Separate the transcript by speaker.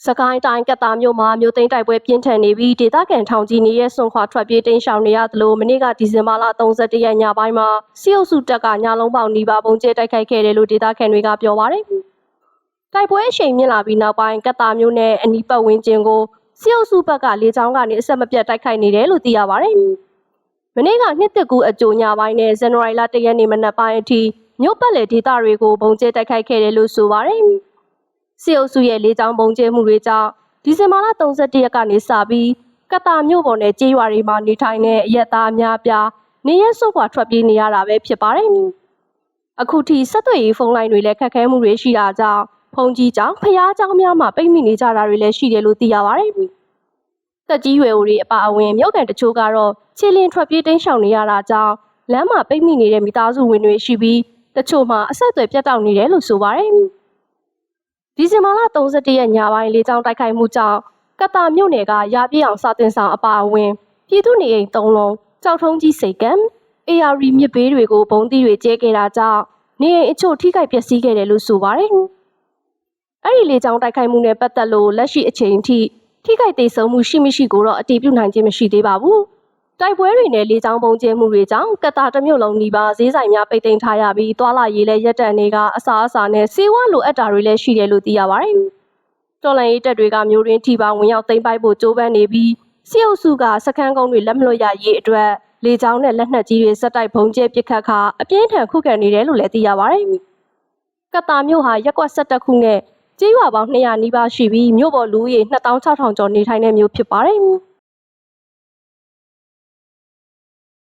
Speaker 1: စကိုင်းတိုင်းကတားမြို့မှာမြို့သိမ်းတိုက်ပွဲပြင်းထန်နေပြီးဒေသခံထောင်ကြီးနေရဲဆွန်ခွာထွက်ပြေးတိမ်းရှောင်နေရသလိုမနေ့ကဒီဇင်ဘာလ31ရက်ညပိုင်းမှာစစ်အုပ်စုတပ်ကညလုံးပေါက်နှီးပါပုံကျဲတိုက်ခိုက်ခဲ့တယ်လို့ဒေသခံတွေကပြောပါတယ်။တိုက်ပွဲအရှိန်မြင့်လာပြီးနောက်ပိုင်းကတားမြို့နယ်အနီးပတ်ဝန်းကျင်ကိုစစ်အုပ်စုဘက်ကလေကြောင်းကနေအဆက်မပြတ်တိုက်ခိုက်နေတယ်လို့သိရပါတယ်။မနေ့ကနှစ်သက်ကူအကြိုညပိုင်းနဲ့ဇန်နဝါရီလ1ရက်နေ့မနက်ပိုင်းအထိမြို့ပတ်လည်ဒေသတွေကိုပုံကျဲတိုက်ခိုက်ခဲ့တယ်လို့ဆိုပါတယ်။စစ်အုပ်စုရဲ့လေကြောင်းပုံကျဲမှုတွေကြောင့်ဒီဇင်ဘာလ31ရက်ကနေစပြီးကတားမြို့ပေါ်နဲ့ကျေးရွာတွေမှာနေထိုင်တဲ့အရက်သားအများပြားနေရဲစွန့်ခွာထွက်ပြေးနေရတာပဲဖြစ်ပါတယ်။အခုထိဆက်သွယ်ရေးဖုန်းလိုင်းတွေလည်းခက်ခဲမှုတွေရှိတာကြောင့်ဖုန်းကြီးကြောင့်ဖျားเจ้าများမှာပိတ်မိနေကြတာတွေလည်းရှိတယ်လို့သိရပါတယ်။တက်ကြီးရွယ်အိုတွေအပါအဝင်မြို့ကန်တချို့ကတော့ခြေလင်းထွက်ပြေးတိမ်းရှောင်နေရတာကြောင့်လမ်းမှာပိတ်မိနေတဲ့မိသားစုဝင်တွေရှိပြီးတချို့မှာအဆက်အသွယ်ပြတ်တောက်နေတယ်လို့ဆိုပါတယ်။ဒီဇင်ဘာလ31ရက်ညပိုင်းလေကြောင်းတိုက်ခိုက်မှုကြောင့်ကတားမြို့နယ်ကရာပြည့်အောင်စာတင်ဆောင်အပါအဝင်ပြည်သူနေအိမ်3လုံးကြောက်ထုံးကြီးစိတ်ကံ AR မြစ်ဘေးတွေကိုဘုံသီးတွေကျဲခဲ့တာကြောင့်နေအိမ်အချို့ထိခိုက်ပျက်စီးခဲ့တယ်လို့ဆိုပါတယ်။အဲ့ဒီလေကြောင်းတိုက်ခိုက်မှုနဲ့ပတ်သက်လို့လက်ရှိအချိန်ထိထိခိုက်ဒေဆုံးမှုရှိမရှိကိုတော့အတည်ပြုနိုင်ခြင်းမရှိသေးပါဘူး။တိုက်ပွဲတွေနဲ့လေကြောင်းပုံကျဲမှုတွေကြောင့်ကတားတစ်မြို့လုံးနီးပါးဈေးဆိုင်များပိတ်သိမ်းထားရပြီးသွာလာရေးလည်းရပ်တန့်နေကအစားအစာနဲ့စေဝါလိုအပ်တာတွေလည်းရှိတယ်လို့သိရပါတယ်။တော်လိုင်းရေးတပ်တွေကမျိုးရင်းထိပါဝင်ရောက်သိမ်းပိုက်ဖို့ကြိုးပမ်းနေပြီးစစ်အုပ်စုကစခန်းကုန်းတွေလက်မလွတ်ရရေးအတွက်လေကြောင်းနဲ့လက်နက်ကြီးတွေစက်တိုက်ပုံကျဲပစ်ခတ်ခါအပြင်းထန်ခုခံနေတယ်လို့လည်းသိရပါတယ်။ကတားမြို့ဟာရက်ကွက်17ခုနဲ့ကျေးရွာပေါင်း200နီးပါးရှိပြီးမြို့ပေါ်လူဦးရေ2600ကျော်နေထိုင်တဲ့မြို့ဖြစ်ပါတယ်။